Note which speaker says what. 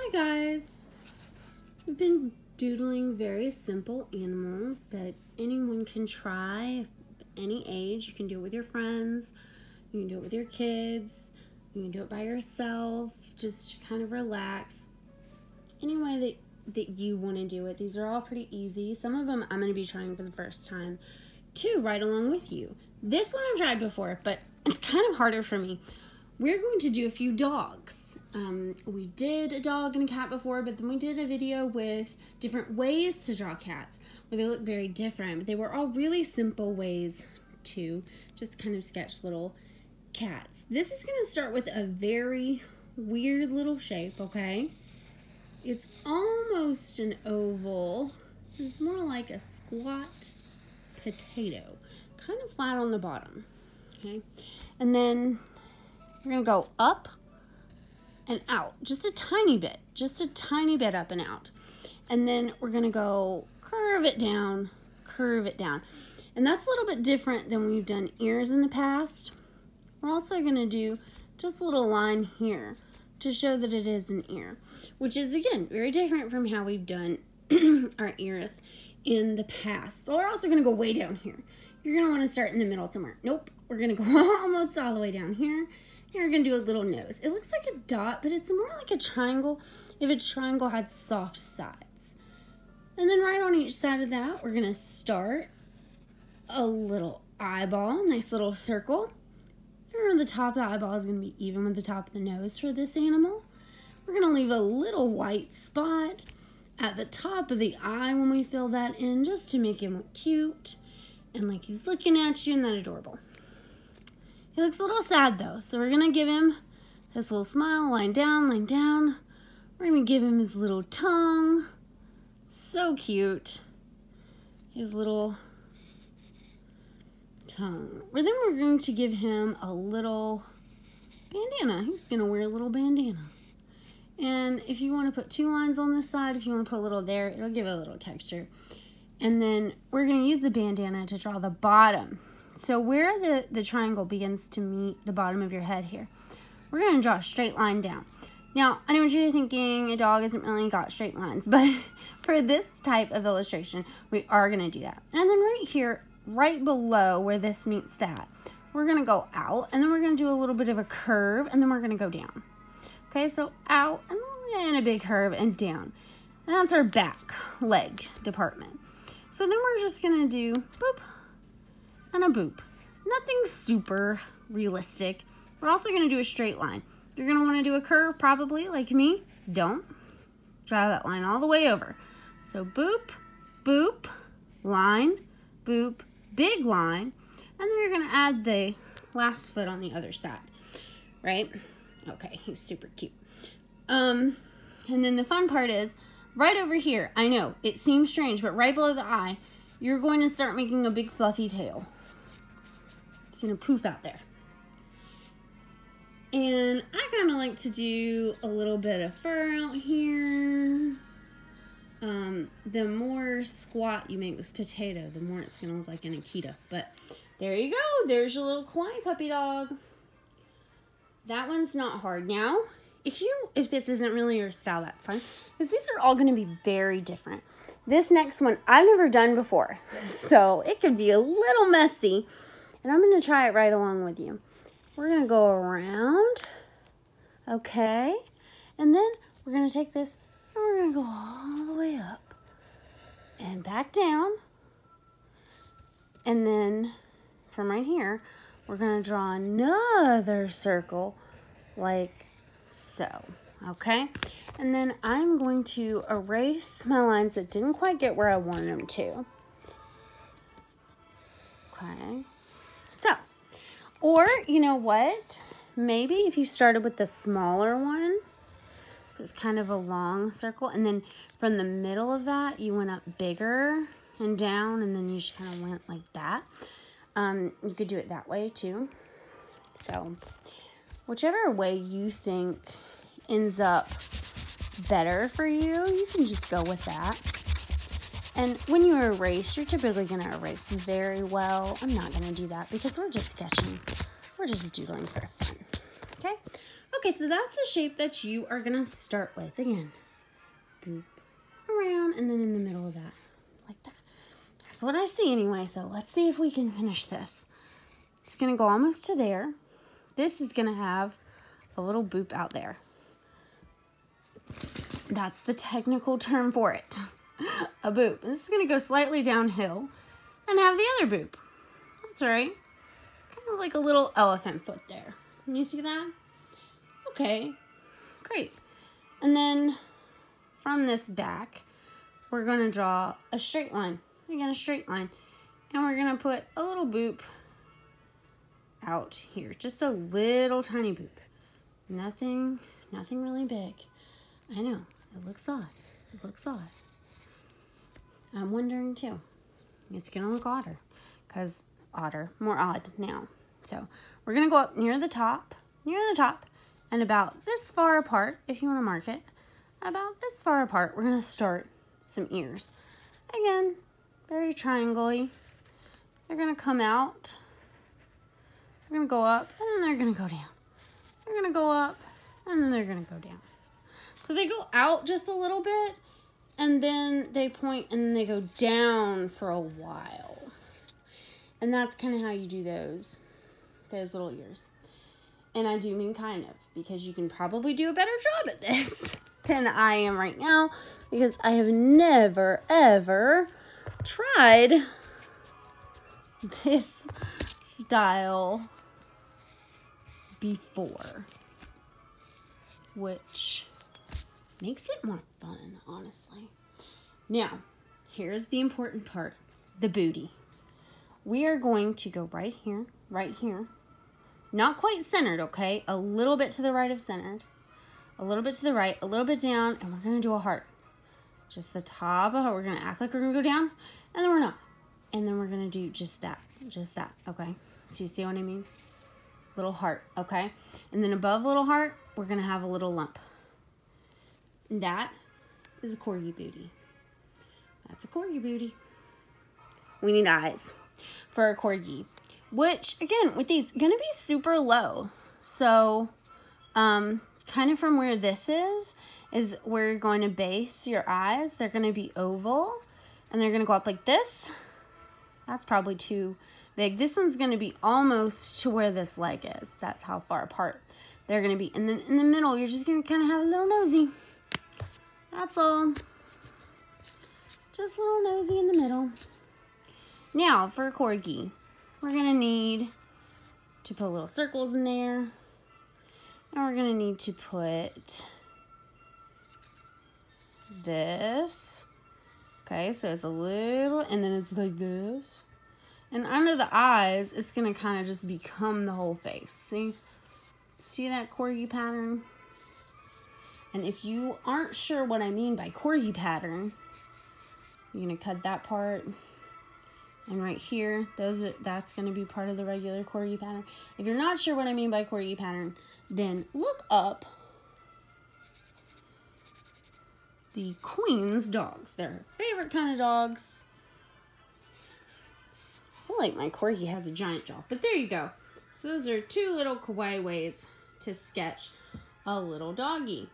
Speaker 1: Hi guys! We've been doodling very simple animals that anyone can try, any age. You can do it with your friends, you can do it with your kids, you can do it by yourself, just kind of relax. Any way that you want to do it. These are all pretty easy. Some of them I'm going to be trying for the first time too, right along with you. This one I've tried before, but it's kind of harder for me. We're going to do a few dogs. We did a dog and a cat before, but then we did a video with different ways to draw cats where they look very different, but they were all really simple ways to just kind of sketch little cats. This is going to start with a very weird little shape, okay? It's almost an oval. It's more like a squat potato, kind of flat on the bottom, okay? And then we're going to go up and out, just a tiny bit up and out. And then we're going to go curve it down. And that's a little bit different than we've done ears in the past. We're also going to do just a little line here to show that it is an ear, which is, again, very different from how we've done our ears in the past. But we're also going to go way down here. You're going to want to start in the middle somewhere. Nope, we're going to go almost all the way down here. You're going to do a little nose. It looks like a dot, but it's more like a triangle if a triangle had soft sides. And then right on each side of that, we're going to start a little eyeball, nice little circle. And the top of the eyeball is going to be even with the top of the nose for this animal. We're going to leave a little white spot at the top of the eye when we fill that in, just to make him look cute and like he's looking at you and that adorable. He looks a little sad though, so we're going to give him this little smile, line down. We're going to give him his little tongue. So cute. His little tongue. Then we're going to give him a little bandana. He's going to wear a little bandana. And if you want to put two lines on this side, if you want to put a little there, it'll give it a little texture. And then we're going to use the bandana to draw the bottom. So where the triangle begins to meet the bottom of your head here, we're going to draw a straight line down. Now, I know what you're thinking, a dog isn't really got straight lines, but for this type of illustration, we are going to do that. And then right here, right below where this meets that, we're going to go out, and then we're going to do a little bit of a curve, and then we're going to go down. Okay, so out, and a big curve, and down. And that's our back leg department. So then we're just going to do boop and a boop. Nothing super realistic. We're also going to do a straight line. You're going to want to do a curve, probably, like me. Don't. Draw that line all the way over. So boop, boop, line, boop, big line, and then you're going to add the last foot on the other side, right? Okay, he's super cute. And then the fun part is, right over here, I know, it seems strange, but right below the eye, you're going to start making a big fluffy tail. It's going to poof out there. And I kind of like to do a little bit of fur out here. The more squat you make this potato, the more it's going to look like an Akita. But there you go. There's your little kawaii puppy dog. That one's not hard. Now, if this isn't really your style, that's fine. Because these are all going to be very different. This next one, I've never done before. So it could be a little messy. And I'm going to try it right along with you. We're going to go around. Okay. And then we're going to take this and we're going to go all the way up. And back down. And then from right here, we're going to draw another circle like so. Okay. And then I'm going to erase my lines that didn't quite get where I wanted them to. Okay. So, or you know what? Maybe if you started with the smaller one, so it's kind of a long circle, and then from the middle of that, you went up bigger and down, and then you just kind of went like that. You could do it that way too. So, whichever way you think ends up better for you, you can just go with that. And when you erase, you're typically going to erase very well. I'm not going to do that because we're just sketching. We're just doodling for fun. Okay? Okay, so that's the shape that you are going to start with. Again, boop around and then in the middle of that, like that. That's what I see anyway, so let's see if we can finish this. It's going to go almost to there. This is going to have a little boop out there. That's the technical term for it. A boop. This is going to go slightly downhill and have the other boop. That's right. Kind of like a little elephant foot there. Can you see that? Okay, great. And then from this back, we're going to draw a straight line. Again, a straight line. And we're going to put a little boop out here. Just a little tiny boop. Nothing really big. I know, it looks odd. It looks odd. I'm wondering too. It's gonna look odder, because more odd now. So we're gonna go up near the top, and about this far apart, if you wanna mark it, about this far apart, we're gonna start some ears. Again, very triangle-y. They're gonna come out, they're gonna go up, and then they're gonna go down. They're gonna go up, and then they're gonna go down. So they go out just a little bit, and then they point, and then they go down for a while. And that's kind of how you do those little ears. And I do mean kind of, because you can probably do a better job at this than I am right now, because I have never, ever tried this style before, which makes it more fun, honestly. Now, here's the important part, the booty. We are going to go right here, not quite centered, okay? A little bit to the right of centered, a little bit to the right, a little bit down, and we're going to do a heart. Just the top of it. We're going to act like we're going to go down, and then we're not. And then we're going to do just that, okay? So you see what I mean? Little heart, okay? And then above little heart, we're going to have a little lump. And that is a Corgi booty. That's a Corgi booty. We need eyes for a Corgi, which, again, with these, going to be super low. So, kind of from where this is where you're going to base your eyes. They're going to be oval, and they're going to go up like this. That's probably too big. This one's going to be almost to where this leg is. That's how far apart they're going to be. And then in the middle, you're just going to kind of have a little nosy. That's all. Just a little nosy in the middle. Now, for a Corgi, we're going to need to put little circles in there. And we're going to need to put this. Okay, so it's a little, and then it's like this. And under the eyes, it's going to kind of just become the whole face. See that Corgi pattern? And if you aren't sure what I mean by Corgi pattern, you're going to cut that part. And right here, that's going to be part of the regular Corgi pattern. If you're not sure what I mean by Corgi pattern, then look up the Queen's dogs. They're her favorite kind of dogs. I feel like my Corgi has a giant jaw, but there you go. So those are two little kawaii ways to sketch a little doggy.